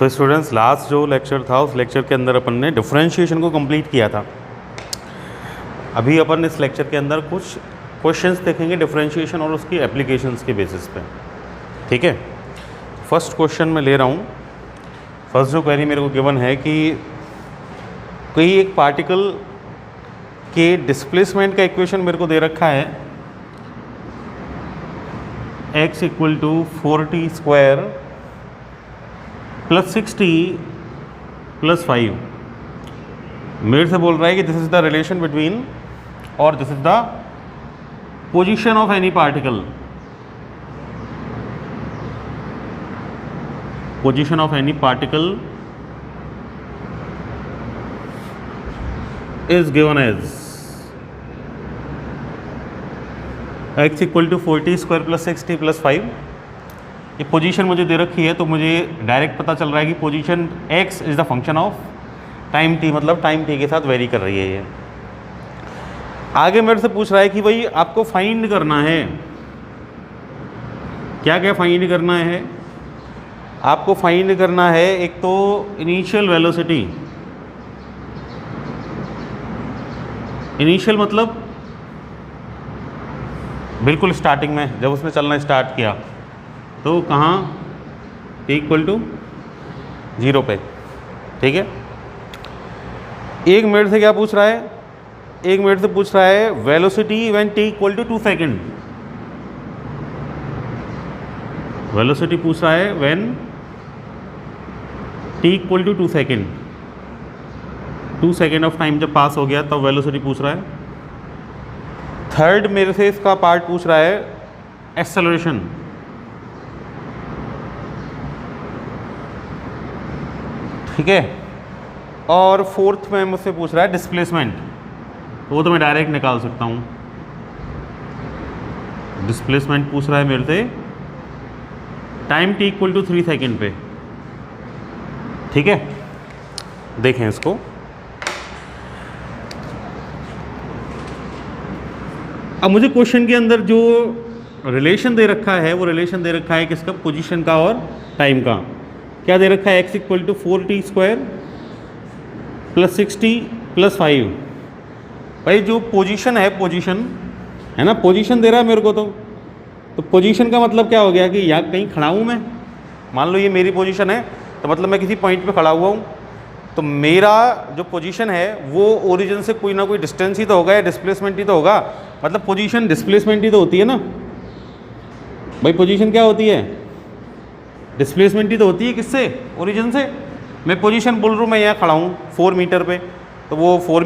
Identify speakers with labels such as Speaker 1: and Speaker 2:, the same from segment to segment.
Speaker 1: तो students last जो lecture था उस लेक्चर के अंदर अपन ने डिफरेंशिएशन को कंप्लीट किया था। अभी अपन इस लेक्चर के अंदर कुछ क्वेश्चंस देखेंगे डिफरेंशिएशन और उसकी एप्लीकेशंस के बेसिस पे। ठीक है, फर्स्ट क्वेश्चन मैं ले रहा हूँ। फर्स्ट जो क्वेरी मेरे को गिवन है कि कोई एक पार्टिकल के डिस्प्लेसमेंट का इक्वेशन मेरे को दे रखा है x equal to 4t square plus 6t plus 5। मेरे से बोल रहा है कि this is the relation between और this is the position of any particle, position of any particle is given as x equal to 4t square plus 6t plus 5। ये position मुझे दे रखी है तो मुझे डायरेक्ट पता चल रहा है कि position x is the function of time t, मतलब टाइम t के साथ वेरी कर रही है ये। आगे मेरे से पूछ रहा है कि भाई आपको फाइंड करना है, क्या क्या फाइंड करना है। आपको फाइंड करना है एक तो इनिशियल वेलोसिटी, इनिशियल मतलब बिल्कुल स्टार्टिंग में जब उसने चलना स्टार्ट किया तो कहाँ t इक्वल टू 0 पे। ठीक है, एक मिनट से क्या पूछ रहा है, एक मिनट से पूछ रहा है velocity when t equal to 2 second. Velocity पूछ रहा है when t equal to 2 second, 2 second of time जब पास हो गया तब वेलोसिटी पूछ रहा है। थर्ड मेरे से इसका पार्ट पूछ रहा है एक्सेलरेशन। ठीक है, और फोर्थ में मुझसे पूछ रहा है डिस्प्लेसमेंट, तो वो तो मैं डायरेक्ट निकाल सकता हूँ। डिस्प्लेसमेंट पूछ रहा है मेरे से time t equal to 3 second पे। ठीक है, देखें इसको। अब मुझे क्वेश्चन के अंदर जो रिलेशन दे रखा है वो रिलेशन दे रखा है किसका, पोजीशन का और टाइम का। क्या दे रखा है, x equal to 4t square plus 6t plus 5। भाई जो पोजीशन है, पोजीशन है ना, पोजीशन दे रहा है मेरे को तो पोजीशन का मतलब क्या हो गया कि यहाँ कहीं खड़ा हूँ मैं। मान लो ये मेरी पोजीशन है तो मतलब मैं किसी पॉइंट पे खड़ा हुआ हूँ, तो मेरा जो पोजीशन है वो ओरिजिन से कोई ना कोई डिस्टेंस ही तो होगा या डिस्प्लेसमेंट ही तो होगा। मतलब पोजीशन डिस्प्लेसमेंट ही तो होती है ना भाई। पोजीशन क्या होती है, डिस्प्लेसमेंट ही तो होती है किससे, ओरिजिन से। मैं पोजीशन बोल रहा हूँ, मैं यहाँ खड़ा हूँ 4 मीटर पे, तो वो 4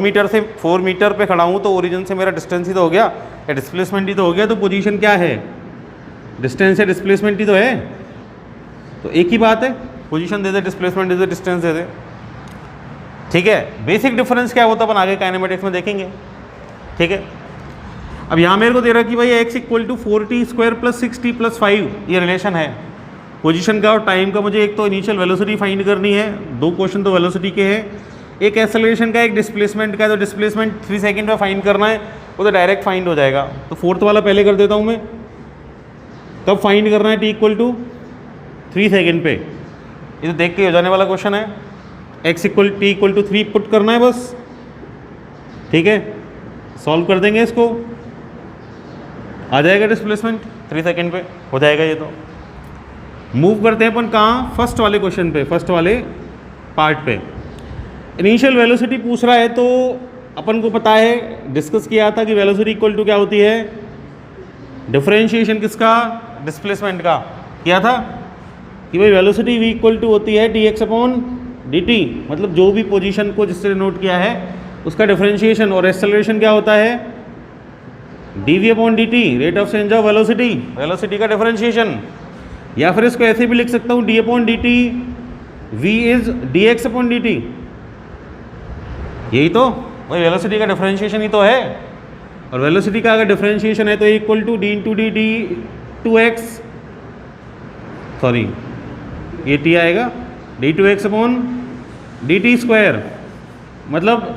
Speaker 1: मीटर पे खड़ा हूँ तो ओरिजिन से मेरा डिस्टेंस ही तो हो गया या डिस्प्लेसमेंट ही तो हो गया। तो पोजीशन क्या है, डिस्टेंस है, डिस्प्लेसमेंट ही तो है। तो एक ही बात है, पोजीशन दे दे, डिस्प्लेसमेंट दे दे, डिस्टेंस दे दे। ठीक है, बेसिक डिफरेंस क्या होता है अपन आगे काइनेमेटिक्स में देखेंगे। ठीक है, अब यहाँ मेरे को दे रहा है कि भाई x equal to 4t square plus 6t plus 5 ये रिलेशन है पोजीशन का और टाइम का। मुझे एक तो इनिशियल वेलोसिटी फाइंड करनी है, दो क्वेश्चन तो वेलोसिटी के हैं, एक एक्सेलरेशन का, एक डिस्प्लेसमेंट का। तो डिस्प्लेसमेंट 3 सेकेंड में फाइंड करना है, वो तो डायरेक्ट फाइंड हो जाएगा। तो फोर्थ वाला पहले कर देता हूँ मैं। कब फाइंड करना है, t इक्वल टू 3 सेकेंड पे। ये तो देख के हो जाने वाला क्वेश्चन है। x इक्वल t इक्वल टू 3 पुट करना है बस। ठीक है, सॉल्व कर देंगे इसको, आ जाएगा डिस्प्लेसमेंट 3 सेकेंड पे हो जाएगा ये। तो मूव करते हैं अपन कहाँ, फर्स्ट वाले क्वेश्चन पे, फर्स्ट वाले पार्ट पे। इनिशियल वेलोसिटी पूछ रहा है तो अपन को पता है, डिस्कस किया था कि वेलोसिटी इक्वल टू क्या होती है, डिफरेंशिएशन किसका, डिस्प्लेसमेंट का किया था कि भाई वेलोसिटी v इक्वल टू होती है dx अपॉन dt, मतलब जो भी पोजीशन को जिससे नोट किया है उसका डिफरेंशिएशन। और एक्सेलरेशन क्या होता है, dv upon dt, rate of change of velocity, velocity का डिफरेंशिएशन। या फिर इसको ऐसे भी लिख सकता हूँ d upon dt, v is dx upon dt। यही तो भाई वेलोसिटी का डिफरेंशिएशन ही तो है। और वेलोसिटी का अगर डिफरेंशिएशन है तो equal to d into d d 2x, sorry ये t आएगा d2x अपॉन dt स्क्वायर। मतलब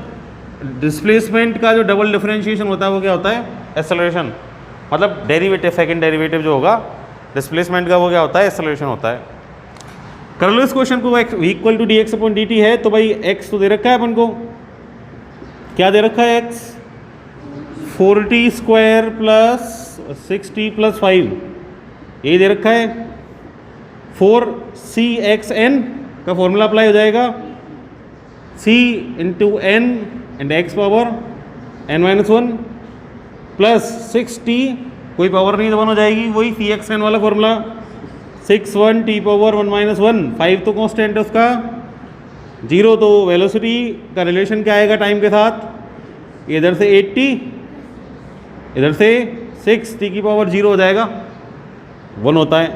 Speaker 1: डिस्प्लेसमेंट का जो डबल डिफरेंशिएशन होता है वो क्या होता है, एक्सेलरेशन। मतलब डेरिवेटिव, सेकंड डेरिवेटिव जो होगा डिस्प्लेसमेंट का वो क्या होता है, एक्सेलरेशन होता है। कर लो इस क्वेश्चन को। x equal to d x upon d t है तो भाई x तो दे रखा है अपन को, क्या दे रखा है x 4t square plus 6t plus 5 ये दे रखा है। 4cxn का फॉर्मूला अप्लाई हो जाएगा, c into n and x power n-1 plus 6t कोई पावर नहीं, तो 1 हो जाएगी, वही cxn वाला फॉर्मूला 6 t पावर 1-1, 5 तो कांस्टेंट है उसका, 0 तो वेलोसिटी का रिलेशन क्या आएगा टाइम के साथ, इधर से 8t इधर से 6t की पावर 0 हो जाएगा, 1 होता है।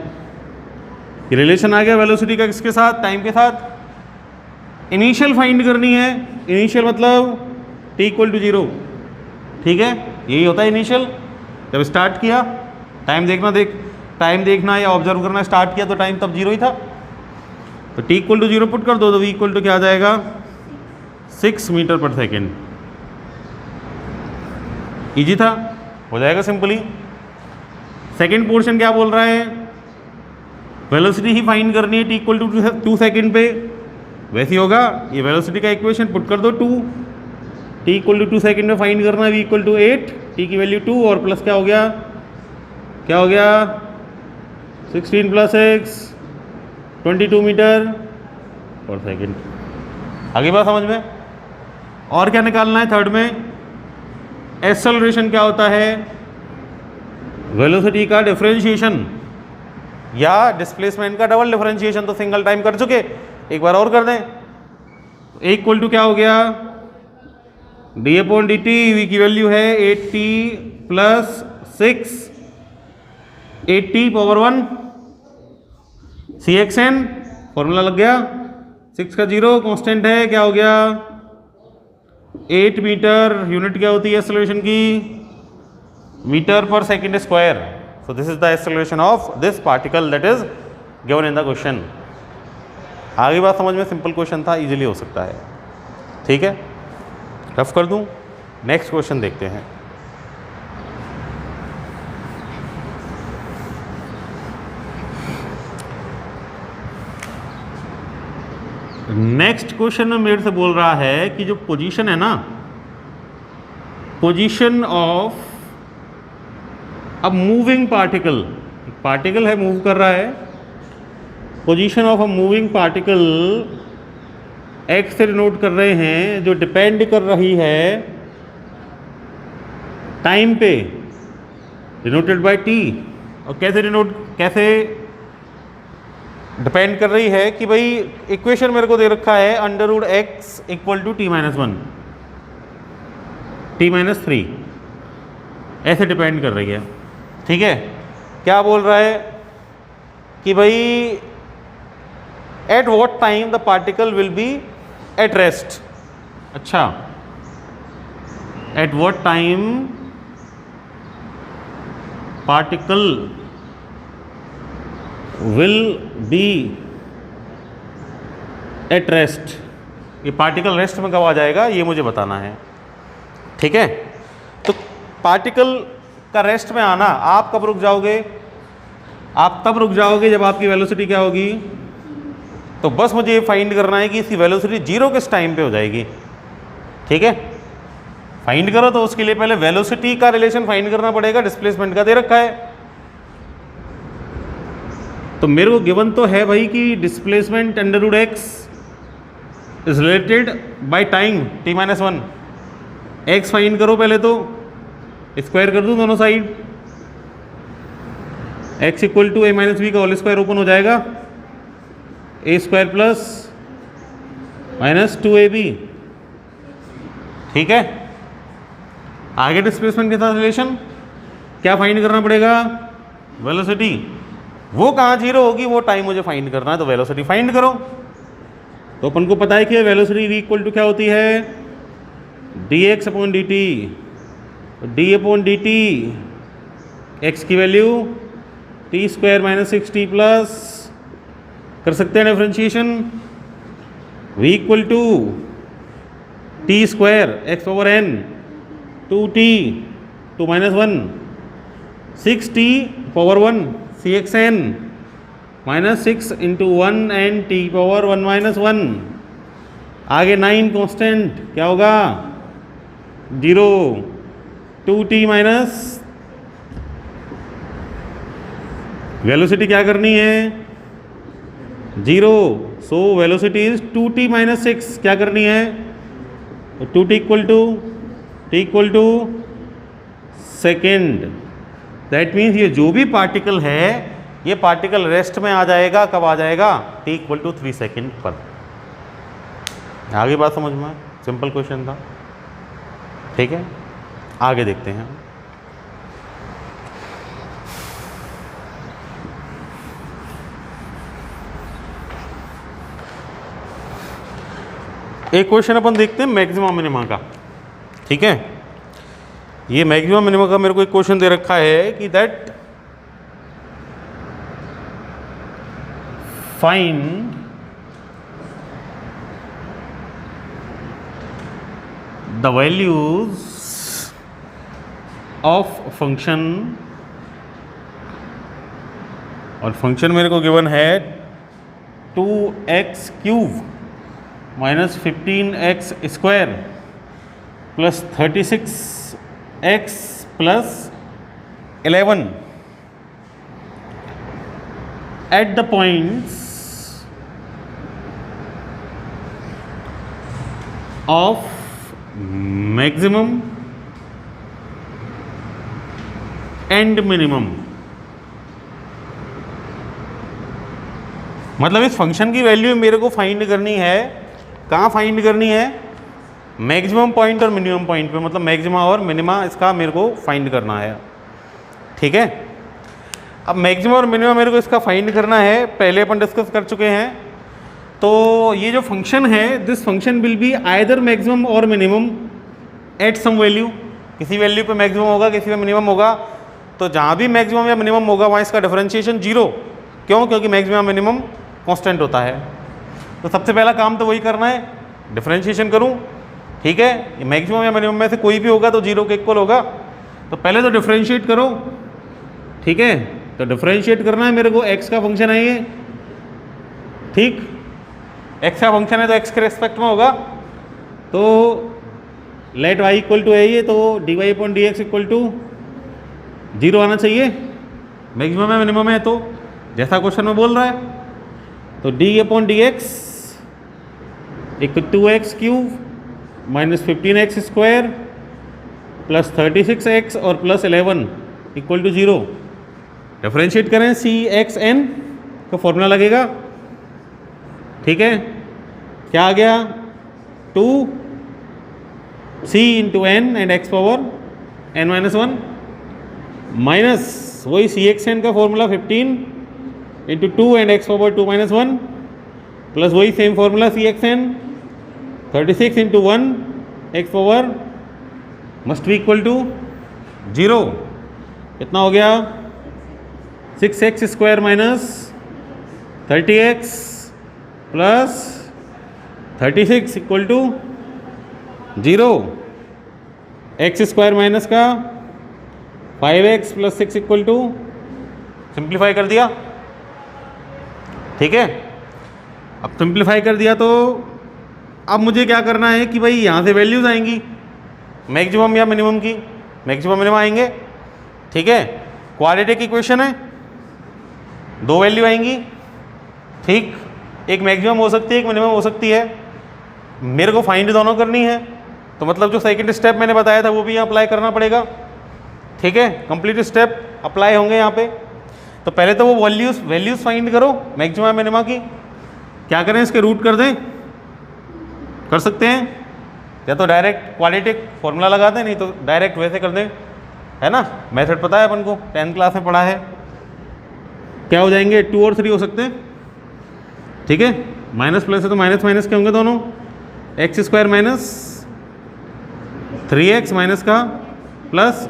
Speaker 1: ये रिलेशन आ गया वेलोसिटी का किसके साथ, टाइम के साथ। इनिशियल फाइंड करनी है, इनिशियल मतलब t इक्वल टू 0, ठीक है, यही होता है इनिशियल। जब स्टार्ट किया टाइम देखना या ऑब्जर्व करना स्टार्ट किया तो टाइम तब 0 ही था, तो t इक्वल टू 0 पुट कर दो तो v इक्वल टू क्या आ जाएगा 6 मीटर पर सेकेंड। इजी था, हो जाएगा सिंपली। सेकेंड पोर्शन क्या बोल रहा है, वेलोसिटी ही फाइंड करनी है t इक्वल टू 2 सेकेंड पे, वैसे ही होगा। ये वेलोसिटी का इक्वेशन पुट कर दो 2, t इक्वल टू 2 सेकेंड में फाइंड करना है, v इक्वल टू 8, t की वैल्यू 2 और प्लस क्या हो गया 16 plus x 22 metre per second. आगे बात समझ में। और क्या निकालना है थर्ड में, एक्सेलरेशन क्या होता है, वेलोसिटी का डिफरेंशिएशन या डिस्प्लेसमेंट का डबल डिफरेंशिएशन, तो सिंगल टाइम कर चुके, एक बार और कर दें। a इक्वल टू क्या हो गया d upon d t, v की वैल्यू है 8t plus 6 8t power 1 cxn formula लग गया, 6 का 0 कांस्टेंट है, क्या हो गया 8 मीटर, यूनिट क्या होती है एक्सेलरेशन की, metre per second square. So this is the acceleration of this particle that is given in the question. आगे बात समझ में, सिंपल क्वेश्चन था, इजीली हो सकता है, ठीक है, रफ कर दूं। नेक्स्ट क्वेश्चन देखते हैं। नेक्स्ट क्वेश्चन में मेरे से बोल रहा है कि जो पोजीशन है ना, position of a moving particle है, मूव कर रहा है, position of a moving particle x से डिनोट कर रहे हैं, जो डिपेंड कर रही है टाइम पे, डिनोटेड बाय टी। और कैसे डिपेंड कर रही है कि भाई इक्वेशन मेरे को दे रखा है under root x equal to t-1 t-3, ऐसे डिपेंड कर रही है, ठीक है। क्या बोल रहा है कि भाई at what time the particle will be at rest. अच्छा, at what time particle will be at rest, ये पार्टिकल रेस्ट में कब आ जाएगा ये मुझे बताना है, ठीक है। तो पार्टिकल का रेस्ट में आना, आप कब रुक जाओगे, आप तब रुक जाओगे जब आपकी वेलोसिटी क्या होगी, तो बस मुझे ये फाइंड करना है कि इसकी वेलोसिटी 0 किस टाइम पे हो जाएगी, ठीक है। फाइंड करो तो उसके लिए पहले वेलोसिटी का रिलेशन फाइंड करना पड़ेगा, डिस्प्लेसमेंट का दे रखा है। तो मेरे को गिवन तो है भाई कि displacement under root x is related by time t-1। X find करो पहले, तो स्क्वायर कर दूं दोनों side, x equal to a-b का होल स्क्वायर ओपन हो जाएगा, a square plus minus 2ab, ठीक है। आगे डिस्प्लेसमेंट के साथ रिलेशन क्या फाइंड करना पड़ेगा, वेलोसिटी, वो कहाँ 0 होगी वो टाइम मुझे फाइंड करना है, तो वेलोसिटी फाइंड करो। तो अपन को पता है कि वेलोसिटी v इक्वल टू क्या होती है dx upon dt, d upon dt x की value t square minus 6t plus, कर सकते हैं differentiation, v equal to t square x power n 2t 2-1 6t power 1 cxn -6 into 1 and t power 1 minus 1, आगे 9 constant, क्या होगा 0, 2t minus velocity क्या करनी है 0, so velocity is 2t minus 6, क्या करनी है 2t equal to second. That means ये जो भी पार्टिकल है ये पार्टिकल रेस्ट में आ जाएगा, कब आ जाएगा t इक्वल टू 3 सेकेंड पर। आगे बात समझ में, सिंपल क्वेश्चन था, ठीक है। आगे देखते हैं। एक क्वेश्चन अपन देखते हैं मैक्सिमा मिनिमा का, ठीक है। ये मैक्सिमा मिनिमा का मेरे को एक क्वेश्चन दे रखा है कि that find the values of function, और फंक्शन मेरे को गिवन है 2x cube minus 15x square plus 36x plus 11 at the points of maximum and minimum. मतलब इस फंक्शन की वैल्यू मेरे को फाइंड करनी है, कहाँ फाइंड करनी है मैक्सिमम पॉइंट और मिनिमम पॉइंट पे, मतलब मैक्सिमा और मिनिमा इसका मेरे को फाइंड करना है, ठीक है। अब मैक्सिमम और मिनिमम मेरे को इसका फाइंड करना है, पहले अपन डिस्कस कर चुके हैं। तो ये जो फंक्शन है, this function will be either maximum और मिनिमम एट सम वैल्यू, किसी वैल्यू पे मैक्सिमम होगा, किसी पे मिनिमम होगा। तो जहाँ भी मैक्सिमम या मिनिमम होगा वहाँ इसका डिफरेंशिएशन 0, क्यों, क्योंकि मैक्सिमम मिनिमम कांस्टेंट होता है। तो सबसे पहला काम तो वही करना है, डिफरेंशिएशन करूँ, ठीक है। ये मैक्सिमम या मिनिमम में से कोई भी होगा तो 0 के इक्वल होगा। तो पहले तो डिफरेंशिएट करो, ठीक है। तो डिफरेंशिएट करना है मेरे को, x का फंक्शन है ये, ठीक, x का फंक्शन है तो x के रेस्पेक्ट में होगा। तो लेट y इक्वल टू है ये, तो dy upon dx equal to 0 आना चाहिए, मैक्सिमम है मिनिमम है, तो जैसा क्वेश्चन में बोल रहा है। तो d upon dx equal 2x cube minus 15x square plus 36x और प्लस 11 इक्वल टू 0। डिफरेंशिएट करें, सी एक्स एन का फॉर्मूला लगेगा, ठीक है। क्या आ गया 2c into N and X power n minus 1 minus वही सी एक्स एन का formula 15 into 2 and X power 2 minus 1 plus वही same formula C X N 36 into 1 X power must be equal to 0। कितना हो गया 6x square minus 30x plus 36 equal to 0। X square minus का 5x plus 6 equal to, simplify कर दिया, ठीक है। अब सिंप्लीफाई कर दिया तो अब मुझे क्या करना है कि भाई यहाँ से वैल्यूज आएंगी मैक्सिमम या मिनिमम की, मैक्सिमम मिनिमम आएंगे, ठीक है। क्वाड्रेटिक इक्वेशन है, दो वैल्यू आएंगी, ठीक, एक मैक्सिमम हो सकती है, एक मिनिमम हो सकती है। मेरे को फाइंड दोनों करनी है, तो मतलब जो सेकंड स्टेप मैंने बताया था वो भी यहाँ अप्लाई करना पड़ेगा, ठीक है। कंप्लीट स्टेप अप्लाई होंगे यहाँ पे। तो पहले तो वो वैल्यूज फाइंड करो मैक्सिमम मिनिमा की। क्या करें, इसके रूट कर दें, कर सकते हैं, या तो डायरेक्ट क्वाड्रेटिक फॉर्मूला लगा दें, नहीं तो डायरेक्ट वैसे कर दें, है ना। मेथड पता है अपन को, 10th क्लास में पढ़ा है। क्या हो जाएंगे 2 और 3 हो सकते हैं, ठीक है। माइनस प्लस है तो माइनस माइनस के होंगे दोनों, x square minus 3x minus का प्लस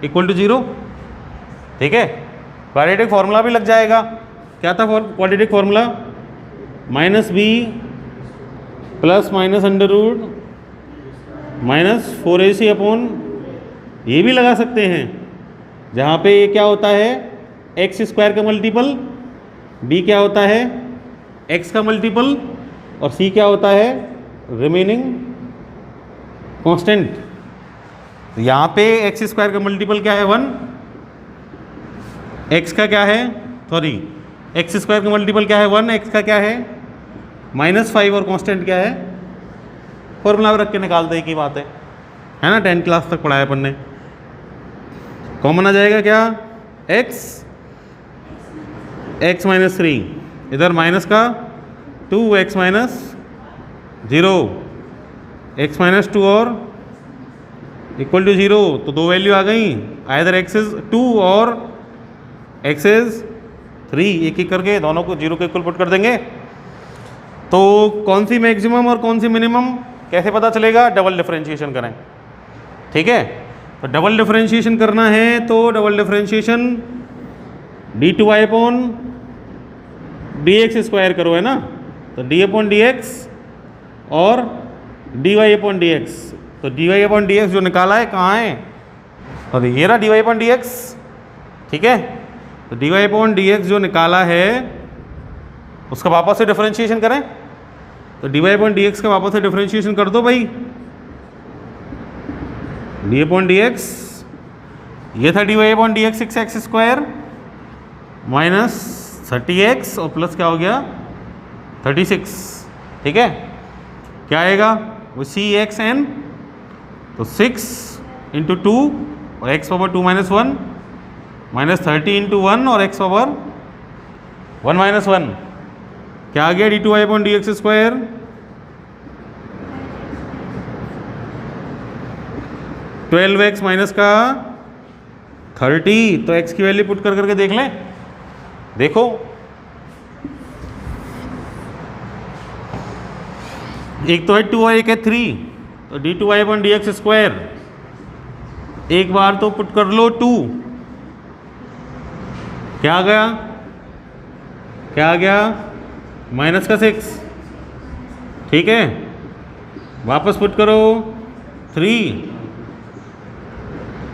Speaker 1: इक्वल टू 0, ठीक है। क्वाड्रेटिक फॉर्मूला भी लग जाएगा। क्या था quadratic formula, minus b plus minus under root minus 4ac upon, ये भी लगा सकते हैं, जहाँ पे ये क्या होता है एक्स स्क्वायर का मल्टीपल बी क्या होता है, एक्स का मल्टीपल, और सी क्या होता है, रिमेनिंग कांस्टेंट। तो यहाँ पे एक्स स्क्वायर का मल्टीपल क्या है, 1, एक्स का क्या है, सॉरी एक्स स्क्वायर का मल्टीपल क्या है, 1, एक्स का क्या है -5, और कांस्टेंट क्या है, फॉर्मूला रख के निकालते ही की बात है ना, 10th क्लास तक पढ़ाया अपन ने। कॉमन आ जाएगा क्या, x माइनस 3, इधर माइनस का 2x माइनस 0, x माइनस 2 और इक्वल टू 0, तो दो वैल्यू आ गई, आइदर x इज 2 और x इज 3, एक एक करके दोनों को 0 के इक्वल पुट कर देंगे। तो कौन सी मैक्सिमम और कौन सी मिनिमम कैसे पता चलेगा, डबल डिफरेंशिएशन करें, ठीक है। तो डबल डिफरेंशिएशन करना है तो double differentiation d2y upon dx square करो, है ना, तो d अपॉन dx और dy अपॉन dx, तो dy अपॉन dx जो निकाला है कहाँ है, और ये रहा dy अपॉन dx, ठीक है। तो dy अपॉन dx जो निकाला है उसका वापस से डिफरेंशिएशन करें, तो dy अपॉन dx का वापस से डिफरेंशिएशन कर दो भाई, डी अपॉन डी एक्स, ये था d y upon d x 6x square minus 30x और प्लस क्या हो गया 36, ठीक है। क्या आएगा वो cxn, तो 6 इंटू 2 और x power 2 minus 1 minus 30 into 1 और x पावर 1 माइनस 1, क्या आ गया d two y upon d x square, twelve x minus का 30, तो x की वैल्यू पुट कर करके देख लें, देखो एक तो है 2 और एक है 3, तो d two y upon d x square एक बार तो पुट कर लो 2, क्या आ गया, क्या आ गया माइनस का 6, ठीक है। वापस पुट करो 3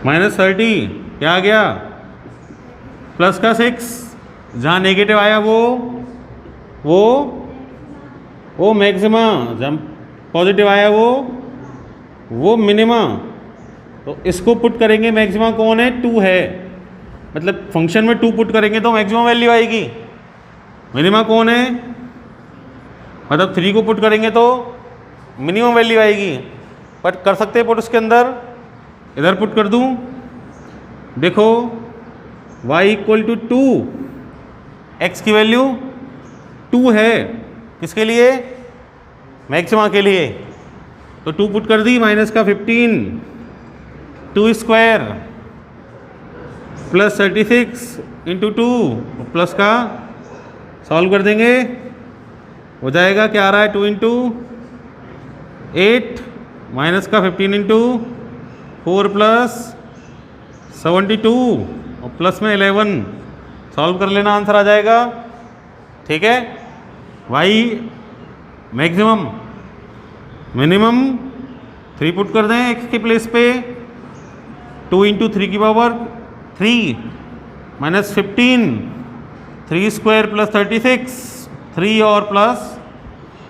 Speaker 1: माइनस 30, क्या आ गया प्लस का 6, जहाँ नेगेटिव आया वो मैक्सिमा, जहाँ पॉजिटिव आया वो मिनिमा। तो इसको पुट करेंगे, मैक्सिमा कौन है 2 है, मतलब फंक्शन में 2 पुट करेंगे तो मैक्सिमम वैल्यू आएगी, मिनिमा कौन है मतलब 3 को पुट करेंगे तो मिनिमम वैल्यू आएगी। बट कर सकते हैं पुट उसके अंदर, इधर पुट कर दूं, देखो y इक्वल टू 2, x की वैल्यू 2 है, किसके लिए मैक्सिमा के लिए, तो 2 पुट कर दी, माइनस का 15 2 स्क्वायर प्लस 36 इंटू 2 प्लस का सॉल्व कर देंगे, हो जाएगा क्या आ रहा है 2 इंटू 8 माइनस का 15 इंटू 4 प्लस 72 और प्लस में 11, सॉल्व कर लेना, आंसर आ जाएगा, ठीक है। y मैक्सिमम मिनिमम 3 पुट कर दें x के प्लेस पे, 2 इंटू 3 की पावर 3 माइनस 15 3 स्क्वायर प्लस 36 3 और प्लस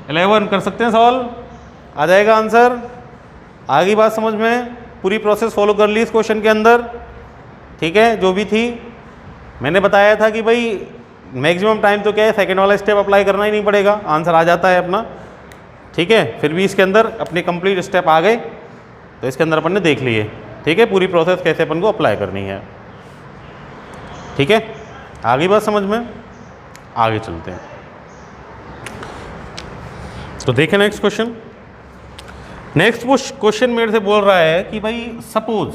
Speaker 1: 11, कर सकते हैं सॉल्व, आ जाएगा आंसर। आगे बात समझ में, पूरी प्रोसेस फॉलो कर ली इस क्वेश्चन के अंदर, ठीक है। जो भी थी मैंने बताया था कि भाई मैक्सिमम टाइम तो क्या है, सेकंड वाला स्टेप अप्लाई करना ही नहीं पड़ेगा, आंसर आ जाता है अपना, ठीक है। फिर भी इसके अंदर अपने कंप्लीट स्टेप आ गए, तो इसके अंदर अपन ने देख लिए, ठीक है, पूरी प्रोसेस कैसे अपन को अप्लाई करनी है, ठीक है। आगे बात समझ में, आगे चलते हैं। तो देखें नेक्स्ट क्वेश्चन। नेक्स्ट क्वेश्चन मेरे से बोल रहा है कि भाई सपोज,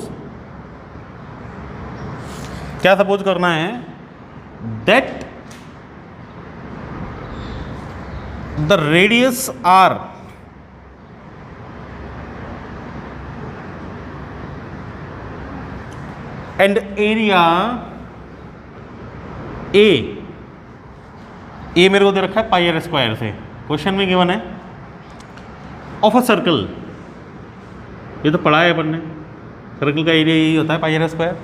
Speaker 1: क्या सपोज करना है, that the radius r and area A मेरे को दे रखा है पाई आर स्क्वायर से, क्वेश्चन में गिवन है, ऑफ अ सर्कल, ये तो पढ़ा है अपन ने, सर्कल का एरिया यही होता है pi are square.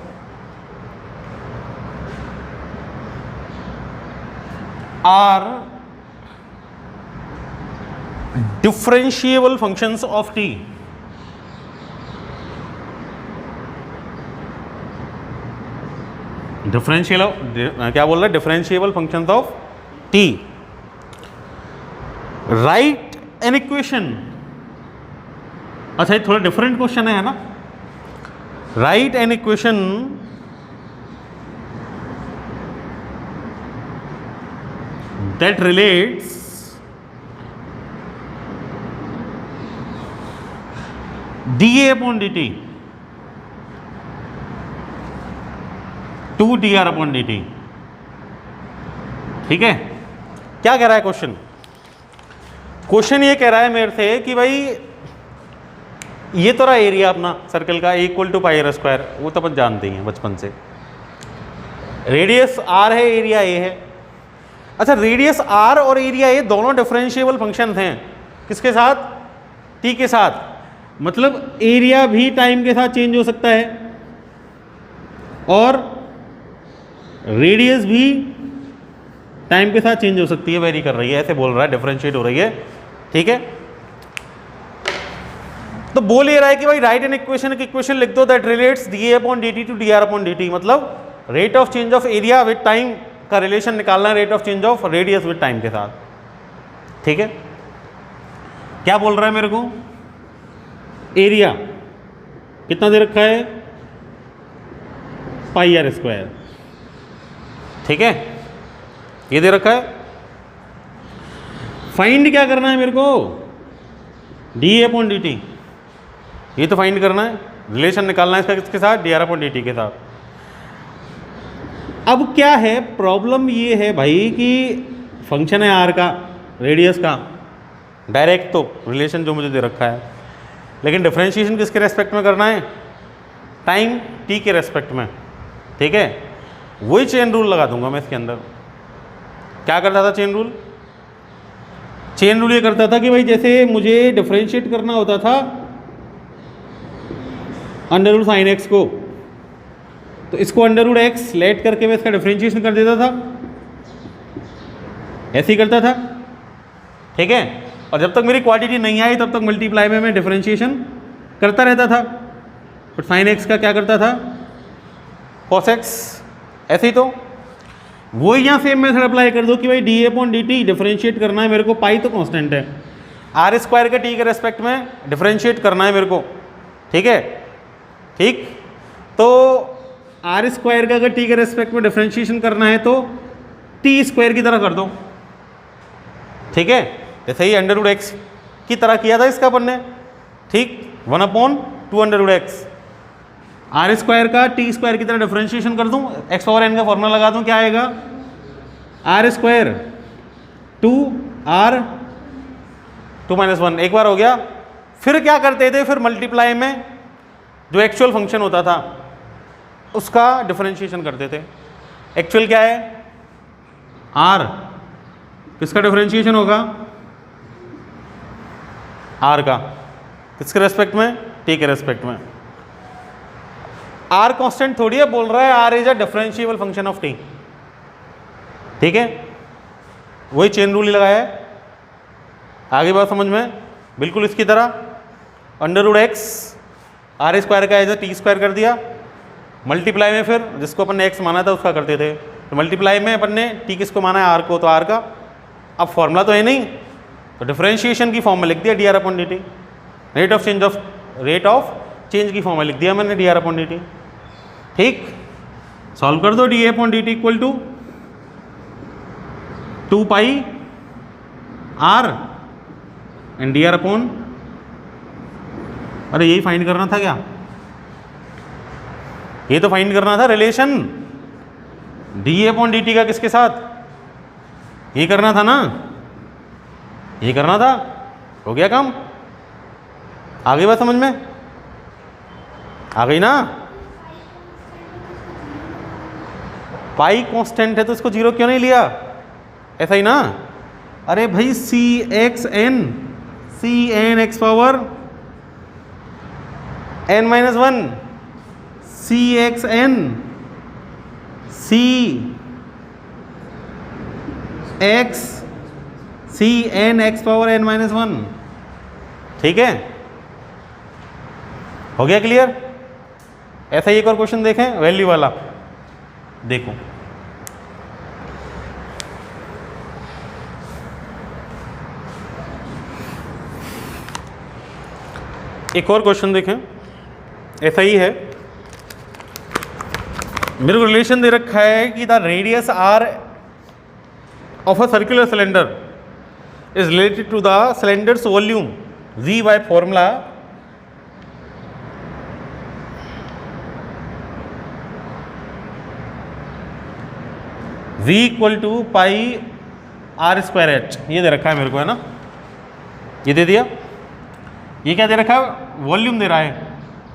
Speaker 1: Are differentiable functions of T. Differential क्या बोल रहा है? Differentiable functions of T. Write an equation. अच्छा, ये थोड़ा डिफरेंट क्वेश्चन है ना। Write an equation that relates dA upon dt to dr upon dt। ठीक है, क्या कह रहा है क्वेश्चन? क्वेश्चन ये कह रहा है मेरे से कि भाई ये तो रहा एरिया अपना सर्कल का equal to pi are square, वो तो अपन जानते ही हैं बचपन से। रेडियस आर है, एरिया ए है। अच्छा, रेडियस आर और एरिया ए दोनों डिफरेंशिएबल फंक्शन हैं। किसके साथ? टी के साथ। मतलब एरिया भी टाइम के साथ चेंज हो सकता है और रेडियस भी टाइम के साथ चेंज हो सकती है, वेरी कर रही है, ऐसे बोल रहा है, डिफरेंशिएट हो रही है। ठीक है, तो बोल ये रहा है कि भाई राइट एन इक्वेशन, एक इक्वेशन लिख दो that relates dA upon dt to dr upon dt। मतलब rate of change of area with time का रिलेशन निकालना है rate of change of radius with time के साथ। ठीक है, क्या बोल रहा है मेरे को? एरिया कितना दे रखा है? Pi are square. ठीक है, ये दे रखा है। फाइंड क्या करना है मेरे को? dA अपॉन dt, ये तो फाइंड करना है, रिलेशन निकालना है इसका किसके साथ? dr अपॉन dt के साथ। अब क्या है प्रॉब्लम? ये है भाई कि फंक्शन है r का, रेडियस का, डायरेक्ट तो रिलेशन जो मुझे दे रखा है, लेकिन डिफरेंशिएशन किसके रेस्पेक्ट में करना है? टाइम t के रेस्पेक्ट में। ठीक है, वही चेन रूल लगा दूंगा मैं इसके अंदर। क्या करता था चेन रूल? चेन रूल ये करता था कि भाई जैसे मुझे डिफरेंशिएट करना होता था अंडर रूट साइन एक्स को, तो इसको अंडर रूट एक्स लेट करके मैं इसका डिफरेंशिएशन कर देता था, ऐसे ही करता था। ठीक है, और जब तक मेरी क्वांटिटी नहीं आई तब तक मल्टीप्लाई में मैं डिफरेंशिएशन करता रहता था। बट साइन एक्स का क्या करता था? Cos x. ऐसे ही तो वही यहाँ सेम मेथड अप्लाई कर दो कि भाई dA अपॉन dt डिफरेंशिएट करना है मेरे को, पाई तो कांस्टेंट है, आर स्क्वायर का टी के रेस्पेक्ट में डिफरेंशिएट करना है मेरे को। ठीक है, ठीक, तो आर स्क्वायर का अगर टी के रेस्पेक्ट में डिफरेंशिएशन करना है तो टी स्क्वायर की तरह कर दो। ठीक है, जैसे ही अंडर रूट एक्स की तरह किया था इसका अपन ने। ठीक, 1 upon 2 under root x, r square का टी स्क्वायर की तरह डिफरेंशिएशन कर दूं, एक्स ओवर एन का फॉर्मूला लगा दूं, क्या आएगा? R square 2r 2 - 1। एक बार हो गया। फिर क्या करते थे? फिर मल्टीप्लाई में जो एक्चुअल फंक्शन होता था उसका डिफरेंशिएशन करते थे। एक्चुअल क्या है? r, किसका डिफरेंशिएशन होगा? r का, किसके रेस्पेक्ट में? t के रेस्पेक्ट में। r कांस्टेंट थोड़ी है, बोल रहा है r is a differentiable function of t। ठीक है, वही चेन रूल ही लगाया है। आगे बात समझ में? बिल्कुल इसकी तरह under root x r square का एज टी स्क्वायर कर दिया, मल्टीप्लाई में फिर जिसको अपन ने एक्स माना था उसका करते थे, तो मल्टीप्लाई में अपन ने टी किसको माना है? आर को, तो आर का। अब फॉर्मूला तो है नहीं, तो डिफरेंशिएशन की फॉर्म में लिख दिया dr upon dt। Rate of change की फॉर्म में लिख दिया मैंने dr अपॉन dt। ठीक, सॉल्व कर दो। dA upon dt equal to 2 pi r and dr upon, अरे यही फाइंड करना था क्या? ये तो फाइंड करना था रिलेशन dA अपॉन dt का किसके साथ? ये करना था ना, ये करना था। हो गया काम? आ गई बात समझ में? आ गई ना? पाई कांस्टेंट है तो इसको जीरो क्यों नहीं लिया? ऐसा ही ना? अरे भाई cn x power n-1 cxn c x c n x power n minus one. ठीक है, हो गया क्लियर? ऐसा ही एक और क्वेश्चन देखें वैल्यू वाला, देखो एक और क्वेश्चन देखें, ऐसा ही है। मेरे को रिलेशन दे रखा है कि the radius r of a circular cylinder is related to the cylinder's volume v by formula v equal to pi are square h. ये दे रखा है मेरे को, है ना, ये दे दिया। ये क्या दे रखा है? वॉल्यूम दे रहा है।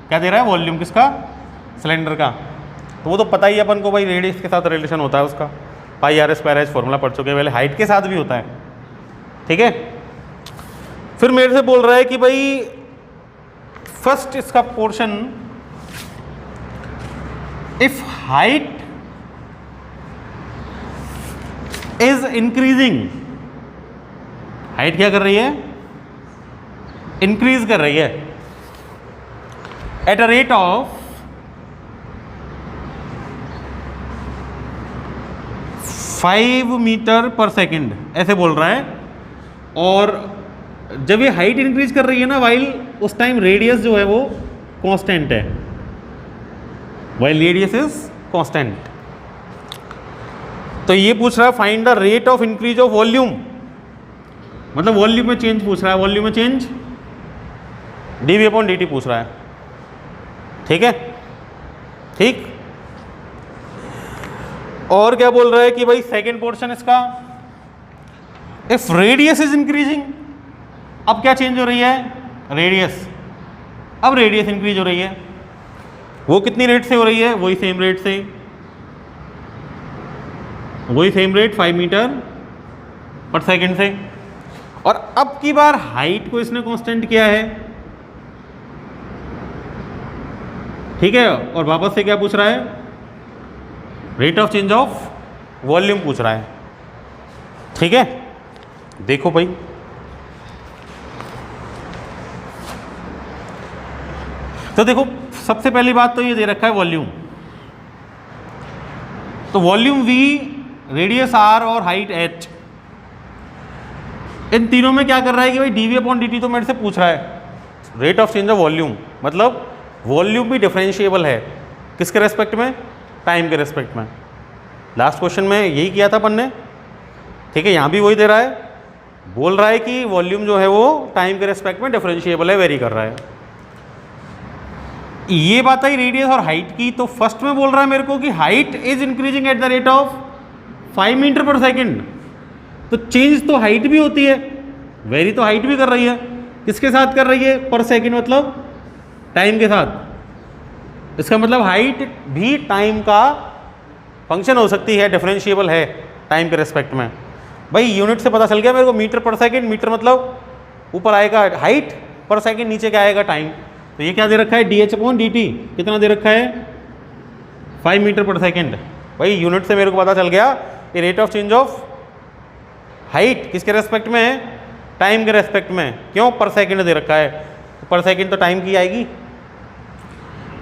Speaker 1: क्या दे रहा है? वॉल्यूम किसका? सिलेंडर का। तो वो तो पता ही अपन को भाई, रेडियस के साथ रिलेशन होता है उसका, पाई आर स्क्वायर एच फॉर्मूला पढ़ चुके हैं पहले, हाइट के साथ भी होता है। ठीक है, फिर मेरे से बोल रहा है कि भाई फर्स्ट इसका portion, if height is increasing, height क्या कर रही है? इंक्रीज कर रही है at a rate of 5 metre per second, ऐसे बोल रहा है। और जब ये हाइट इंक्रीज कर रही है ना, वाइल उस टाइम रेडियस जो है वो कांस्टेंट है, वाइल रेडियस इज कांस्टेंट। तो ये पूछ रहा है find the rate of increase of volume, मतलब वॉल्यूम में चेंज पूछ रहा है, वॉल्यूम में चेंज dv अपॉन dt पूछ रहा है। ठीक है, ठीक। और क्या बोल रहा है कि भाई सेकेंड पोर्शन इसका, इफ रेडियस इज इंक्रीजिंग, अब क्या चेंज हो रही है? रेडियस। अब रेडियस इंक्रीज हो रही है, वो कितनी रेट से हो रही है? वही सेम रेट से, वही same rate 5 metre per second से। और अब की बार हाइट को इसने कांस्टेंट किया है। ठीक है, और वापस से क्या पूछ रहा है? Rate of change of volume पूछ रहा है। ठीक है, देखो भाई, तो देखो सबसे पहली बात तो ये दे रखा है वॉल्यूम, तो वॉल्यूम v, रेडियस r और हाइट h, इन तीनों में क्या कर रहा है कि भाई dv अपॉन dt तो मेरे से पूछ रहा है rate of change of volume, मतलब वॉल्यूम भी डिफरेंशिएबल है किसके रेस्पेक्ट में? टाइम के रेस्पेक्ट में। लास्ट क्वेश्चन में यही किया था अपन ने। ठीक है, यहाँ भी वही दे रहा है, बोल रहा है कि वॉल्यूम जो है वो टाइम के रेस्पेक्ट में डिफरेंशिएबल है, वेरी कर रहा है। ये बात आई रेडियस और हाइट की। तो फर्स्ट में बोल रहा है मेरे को कि height is increasing at the rate of 5 metre per second. तो चेंज तो हाइट भी होती है, वेरी तो हाइट भी कर रही है। किसके साथ कर रही है? पर सेकेंड, मतलब टाइम के साथ। इसका मतलब हाइट भी टाइम का फंक्शन हो सकती है, डिफरेंशिएबल है टाइम के रेस्पेक्ट में। भाई यूनिट से पता चल गया मेरे को, मीटर पर सेकेंड, मीटर मतलब ऊपर आएगा हाइट, पर सेकेंड नीचे क्या आएगा? टाइम। तो ये क्या दे रखा है? D h upon d t. कितना दे रखा है? 5 मीटर पर सेकेंड। भाई यूनिट से मेरे को पता चल गया ये rate of change of height किसके रेस्पेक्ट में है? टाइम के रेस्पेक्ट में। क्यों? पर सेकेंड दे रखा है, तो पर सेकेंड तो टाइम की आएगी।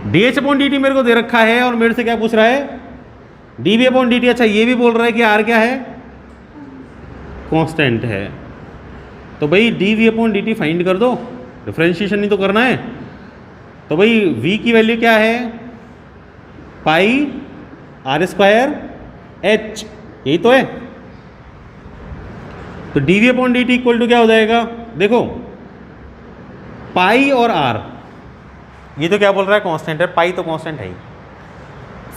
Speaker 1: D h upon d T मेरे को दे रखा है, और मेरे से क्या पूछ रहा है? D v upon d t. अच्छा, ये भी बोल रहा है कि आर क्या है? कांस्टेंट है। तो भाई d v upon d t find कर दो, डिफरेंशिएशन नहीं तो करना है। तो भाई v की वैल्यू क्या है? पाई आर स्क्वायर एच, यही तो है। तो d v upon d t equal to क्या हो जाएगा? देखो पाई और आर, ये तो क्या बोल रहा है? कांस्टेंट है। पाई तो कांस्टेंट है ही।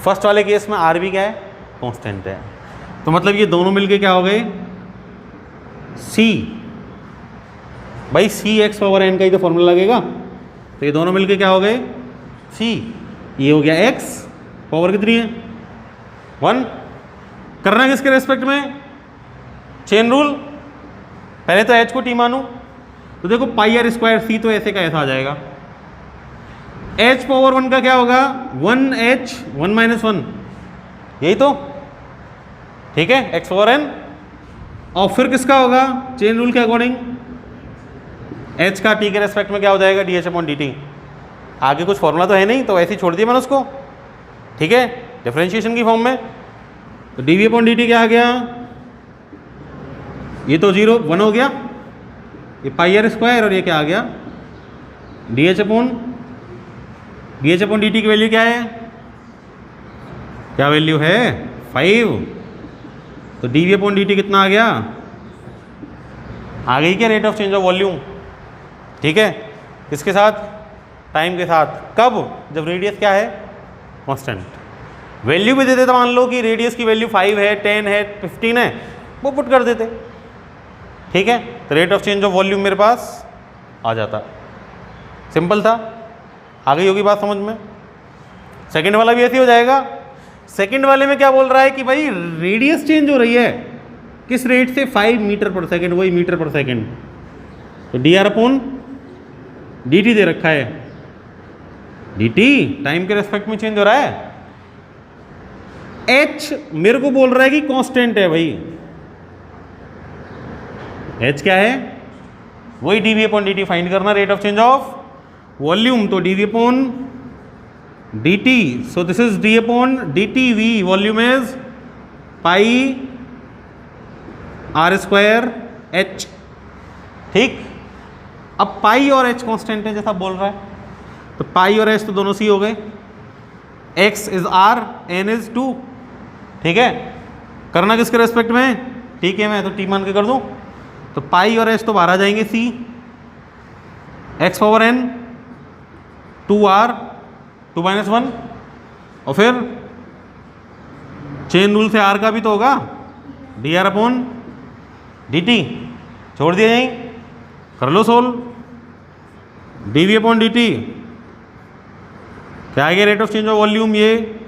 Speaker 1: फर्स्ट वाले केस में आर भी क्या है? कांस्टेंट है। तो मतलब ये दोनों मिलके क्या हो गए? सी। भाई सी एक्स पावर एन का ही तो फॉर्मूला लगेगा। तो ये दोनों मिलके क्या हो गए? सी। ये हो गया एक्स पावर कितनी है? 1। करना है किसके रेस्पेक्ट में? Chain rule. पहले तो एच को टी मानूं, तो देखो पाई आर स्क्वायर सी, तो ऐसे का ऐसा आ जाएगा। एच पावर 1 का क्या होगा? 1h 1 - 1, यही तो। ठीक है, एक्स पावर एन और फिर किसका होगा चेन रूल के अकॉर्डिंग, एच का टी के रेस्पेक्ट में क्या हो जाएगा dH/dt। आगे कुछ फॉर्मूला तो है नहीं, तो ऐसे ही छोड़ दिया मैंने उसको, ठीक है, डिफरेंशिएशन की फॉर्म में। तो dV/dt क्या आ गया, ये तो 0 1 हो गया, ये πr², और ये क्या आ गया dH/dt की वैल्यू क्या है, क्या वैल्यू है 5। तो dV/dt कितना आ गया, आ गई क्या rate of change of volume, ठीक है, किसके साथ, टाइम के साथ। कब, जब रेडियस क्या है कांस्टेंट। वैल्यू भी दे देता, मान लो कि रेडियस की वैल्यू 5 है, 10 है, 15 है, वो पुट कर देते, ठीक है, तो rate of change of volume मेरे पास आ जाता। सिंपल था, आ गई होगी बात समझ में। सेकंड वाला भी ऐसे हो जाएगा। सेकंड वाले में क्या बोल रहा है कि भाई रेडियस चेंज हो रही है, किस रेट से, 5 मीटर पर सेकंड, वही मीटर पर सेकंड। तो dr/dt दे रखा है, dt टाइम के रेस्पेक्ट में चेंज हो रहा है। h मेरे को बोल रहा है कि कांस्टेंट है भाई, h क्या है, वही dV/dt फाइंड करना, rate of change of volume. तो dV/dt, so this is d/dt, v volume is πr²h, ठीक। अब पाई और h कांस्टेंट है जैसा बोल रहा है, तो पाई और h तो दोनों सी हो गए, x is r, n is 2, ठीक है। करना किसके रेस्पेक्ट में, ठीक है, मैं तो t मान के कर दूं, तो पाई और h तो बाहर आ जाएंगे, c x⁴n 2r 2 - 1, और फिर चेन रूल से r का भी तो होगा dr/dt, छोड़ दिया यहीं, कर लो सोल्व। dV/dt क्या आ गया rate of change of volume, ये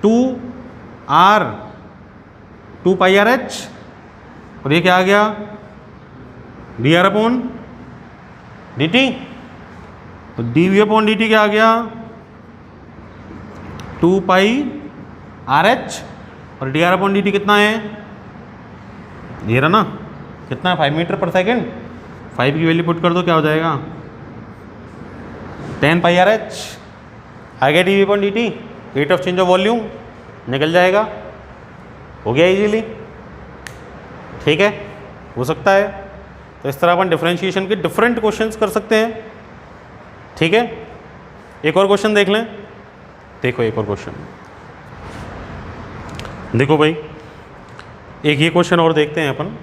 Speaker 1: 2r 2 πrh, और ये क्या आ गया dr/dt। तो dV/dt क्या आ गया 2 πrh, और dr/dt कितना है, ये रहा ना, कितना है 5 मीटर पर सेकंड। 5 की वैल्यू पुट कर दो, क्या हो जाएगा 10 πrh, आ गया dV/dt, rate of change of volume निकल जाएगा, हो गया इजीली, ठीक है, हो सकता है। तो इस तरह अपन डिफरेंशिएशन के डिफरेंट क्वेश्चंस कर सकते हैं, ठीक है। एक और क्वेश्चन देख लें, देखो एक और क्वेश्चन, देखो भाई, एक ये क्वेश्चन और देखते हैं अपन।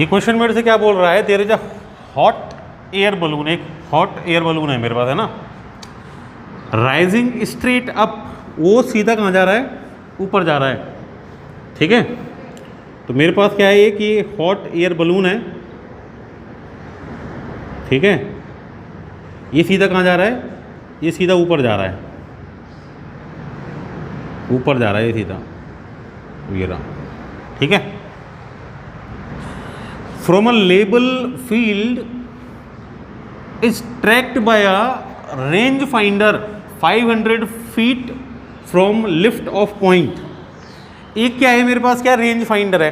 Speaker 1: ये क्वेश्चन मेरे से क्या बोल रहा है, there is a hot air balloon, एक हॉट एयर बलून है मेरे पास, है ना, राइजिंग स्ट्रेट अप, वो सीधा कहाँ जा रहा है, ऊपर जा रहा है, ठीक है। तो मेरे पास क्या है ये कि हॉट एयर बलून है, ठीक है, ये सीधा कहाँ जा रहा है, ये सीधा ऊपर जा रहा है, ऊपर जा रहा है ये सीधा, ये रहा, ठीक है। फ्रॉम अ लेबल field is tracked by a range finder 500 feet from lift off point. एक क्या है मेरे पास, क्या रेंज फाइंडर है,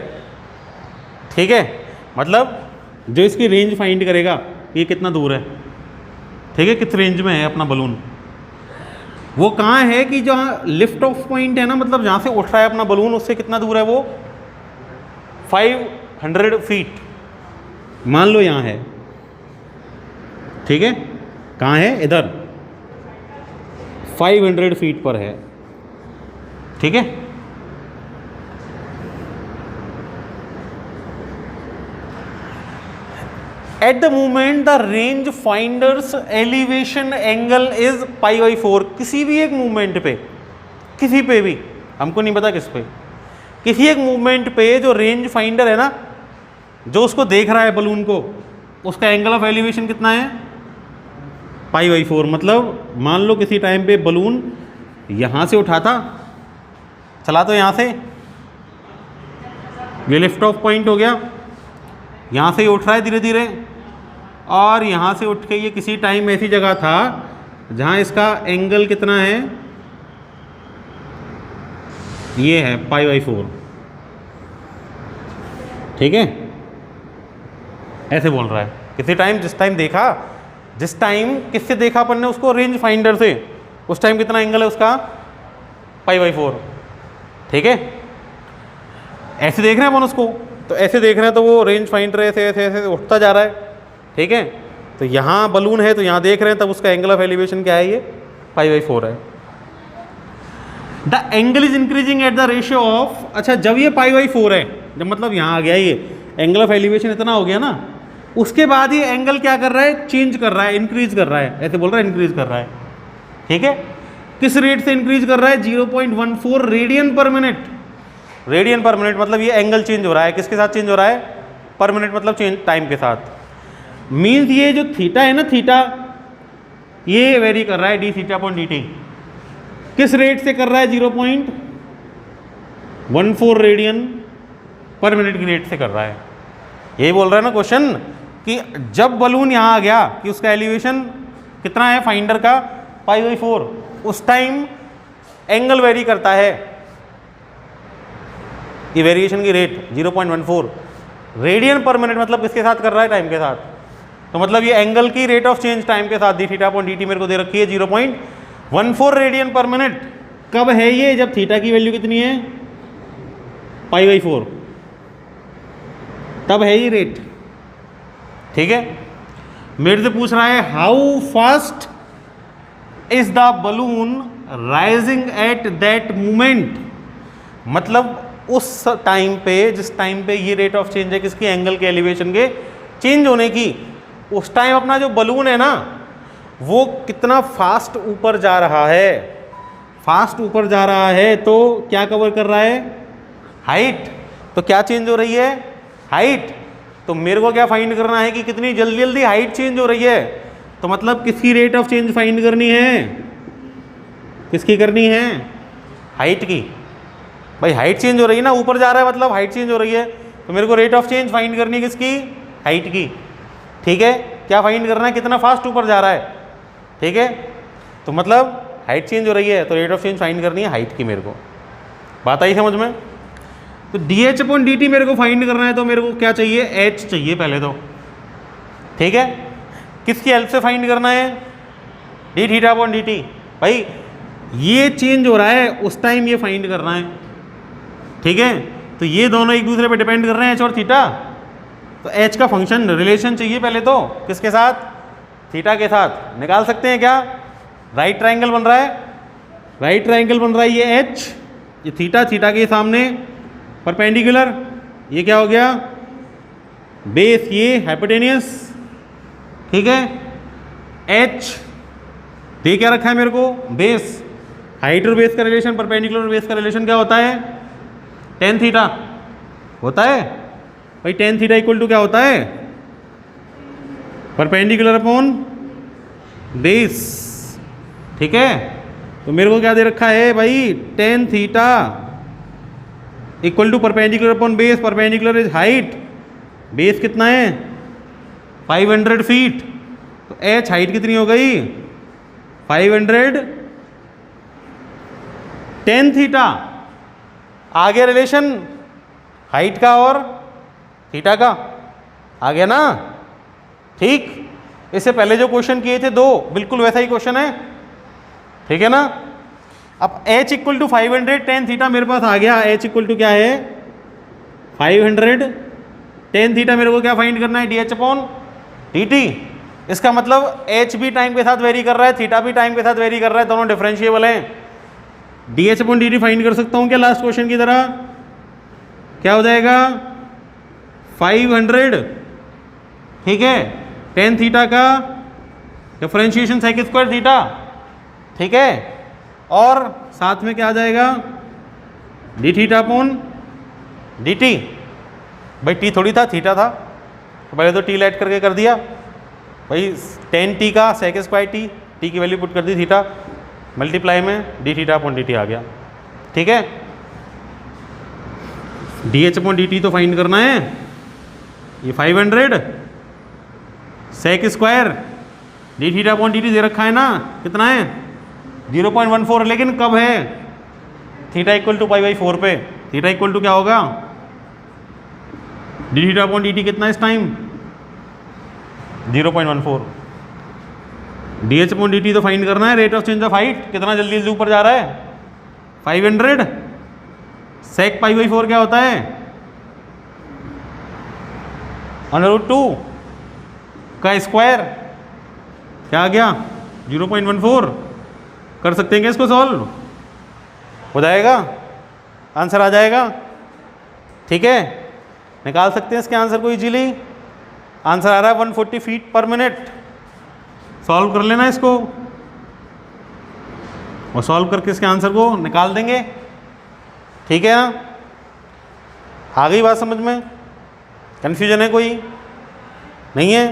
Speaker 1: ठीक है, मतलब जो इसकी रेंज फाइंड करेगा ये कितना दूर है, ठीक है, किस रेंज में है अपना बलून। वो कहाँ है कि जहाँ लिफ्ट ऑफ पॉइंट है ना, मतलब जहाँ से उठ रहा है अपना बलून, उससे कितना दूर है वो 500 फीट, मान लो यहाँ है, ठीक है, कहाँ है, इधर 500 फीट पर है, ठीक है। At the moment the range finder's elevation angle is π/4, किसी भी एक मूवमेंट पे, किसी पे भी, हमको नहीं पता किस पे, किसी एक मूवमेंट पे जो रेंज फाइंडर है ना, जो उसको देख रहा है बलून को, उसका एंगल ऑफ एलिवेशन कितना है π/4। मतलब मान लो किसी टाइम पे बलून यहाँ से उठाता, चला तो यहाँ से, ये लिफ्ट ऑफ पॉइंट हो गया, यहाँ से ये उठ रहा है धीरे धीरे, और यहाँ से उठ के ये किसी टाइम ऐसी जगह था जहाँ इसका एंगल कितना है ये है π/4, ठीक है, ऐसे बोल रहा है। किसी टाइम, जिस टाइम किससे देखा अपन ने उसको, रेंज फाइंडर से, उस टाइम कितना एंगल है उसका, π/4, ठीक है। ऐसे देख रहे हैं अपन उसको, तो ऐसे देख रहे हैं तो वो रेंज फाइंडर ऐसे ऐसे ऐसे उठता जा रहा है, ठीक है। तो यहाँ बलून है तो यहाँ देख रहे हैं, तब उसका एंगल ऑफ एलिवेशन क्या है, ये π/4 है। The angle is increasing at the ratio of, अच्छा जब ये π/4 है, जब मतलब यहाँ आ गया ये एंगल ऑफ एलिवेशन इतना हो गया ना, उसके बाद ये एंगल क्या कर रहा है, चेंज कर रहा है, इंक्रीज कर रहा है, ऐसे बोल रहा है इंक्रीज कर रहा है, ठीक है। किस रेट से इंक्रीज कर रहा है, 0.14 रेडियन पर मिनट। रेडियन पर मिनट मतलब ये एंगल चेंज हो रहा है, किसके साथ चेंज हो रहा है, पर मिनट मतलब चेंज टाइम के साथ। मीन्स ये जो थीटा है ना, थीटा ये वेरी कर रहा है dθ/dt, किस रेट से कर रहा है, 0.14 रेडियन पर मिनट की रेट से कर रहा है। यही बोल रहा है ना क्वेश्चन कि जब बलून यहाँ आ गया कि उसका एलिवेशन कितना है फाइंडर का, π/4, उस टाइम एंगल वेरी करता है, ये वेरिएशन की रेट 0.14 रेडियन पर मिनट, मतलब किसके साथ कर रहा है, टाइम के साथ। तो मतलब ये एंगल की रेट ऑफ चेंज टाइम के साथ dθ/dt मेरे को दे रखी है 0.14 रेडियन पर मिनट। कब है ये, जब थीटा की वैल्यू कितनी है, π/4, तब है ये रेट, ठीक है। मेरे से पूछ रहा है how fast is the balloon rising at that moment, मतलब उस टाइम पे, जिस टाइम पे ये रेट ऑफ चेंज है किसकी, एंगल के एलिवेशन के चेंज होने की, उस टाइम अपना जो बलून है ना वो कितना फास्ट ऊपर जा रहा है। फास्ट ऊपर जा रहा है तो क्या कवर कर रहा है, हाइट। तो क्या चेंज हो रही है, हाइट। तो मेरे को क्या फाइंड करना है कि कितनी जल्दी जल्दी हाइट चेंज हो रही है। तो मतलब किसकी रेट ऑफ चेंज फाइंड करनी है, किसकी करनी है, हाइट की। भाई हाइट चेंज हो रही है ना, ऊपर जा रहा है मतलब हाइट चेंज हो रही है, तो मेरे को रेट ऑफ चेंज फाइंड करनी है किसकी, हाइट की, ठीक है। क्या फाइंड करना है, कितना फास्ट ऊपर जा रहा है, ठीक है। तो मतलब हाइट चेंज हो रही है तो रेट ऑफ चेंज फाइंड करनी है हाइट की मेरे को। बात आई समझ में। तो dh/dt मेरे को फाइंड करना है, तो मेरे को क्या चाहिए, h चाहिए पहले तो, ठीक है। किसकी हेल्प से फाइंड करना है, dθ/dt। भाई ये चेंज हो रहा है उस टाइम ये फाइंड करना है, ठीक है। तो ये दोनों एक दूसरे पे डिपेंड कर रहे हैं, h और थीटा। तो h का फंक्शन रिलेशन चाहिए पहले तो, किसके साथ, थीटा के साथ। निकाल सकते हैं क्या, राइट ट्रायंगल बन रहा है, राइट ट्रायंगल बन रहा है, ये h, ये थीटा, थीटा के सामने परपेंडिकुलर, ये क्या हो गया, बेस, ये हाइपोटेनियस, ठीक है। h दे क्या रखा है मेरे को, बेस। हाइट और बेस का रिलेशन, परपेंडिकुलर और बेस का रिलेशन क्या होता है, tan थीटा होता है। भाई tan थीटा इक्वल टू क्या होता है, परपेंडिकुलर अपॉन बेस, ठीक है। तो मेरे को क्या दे रखा है भाई, tan theta equal to perpendicular upon base. Perpendicular is height, base कितना है 500 फीट, तो h हाइट कितनी हो गई 500 tan थीटा। आ गया रिलेशन हाइट का और थीटा का, आ गया ना, ठीक। इससे पहले जो क्वेश्चन किए थे दो, बिल्कुल वैसा ही क्वेश्चन है, ठीक है ना। अब h equal to 500 tan theta मेरे पास आ गया। h इक्वल टू क्या है 500 tan थीटा। मेरे को क्या फाइंड करना है, dh/dt। इसका मतलब h भी टाइम के साथ वेरी कर रहा है, थीटा भी टाइम के साथ वेरी कर रहा है, दोनों डिफरेंशिएबल हैं। dh/dt फाइंड कर सकता हूँ क्या लास्ट क्वेश्चन की तरह, क्या हो जाएगा 500, ठीक है, tan थीटा का डिफरेंशिएशन sec स्क्वायर थीटा, ठीक है। और साथ में क्या आ जाएगा dθ/dt। भाई t थोड़ी था, थीटा था, तो पहले तो t ऐड करके कर दिया भाई, tan t का sec स्क्वायर t की वैल्यू पुट कर दी, थीटा मल्टीप्लाई में dθ/dt आ गया, ठीक है। dh/dt तो फाइंड करना है, ये 500 sec स्क्वायर dθ/dt दे रखा है ना, कितना है 0.14, लेकिन कब है theta equal to pi by 4 पे थीटा इक्वल टू क्या होगा, d theta upon d t कितना इस time 0.14। D h upon d t तो फाइंड करना है, rate of change of height कितना जल्दी जल्दी ऊपर जा रहा है 500। सेक पाई बाई 4 क्या होता है √2 का स्क्वायर, क्या आ गया 0.14। कर सकते हैं क्या इसको सॉल्व, हो जाएगा, आंसर आ जाएगा। ठीक है, निकाल सकते हैं इसके आंसर को इजीली। आंसर आ रहा है 140 फीट पर मिनट। सॉल्व कर लेना इसको और सॉल्व करके इसके आंसर को निकाल देंगे। ठीक है ना, आ गई बात समझ में, कन्फ्यूजन है कोई नहीं है?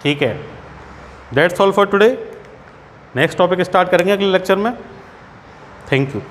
Speaker 1: ठीक है, that's all for today. Next topic start करेंगे अगले लेक्चर में। Thank you.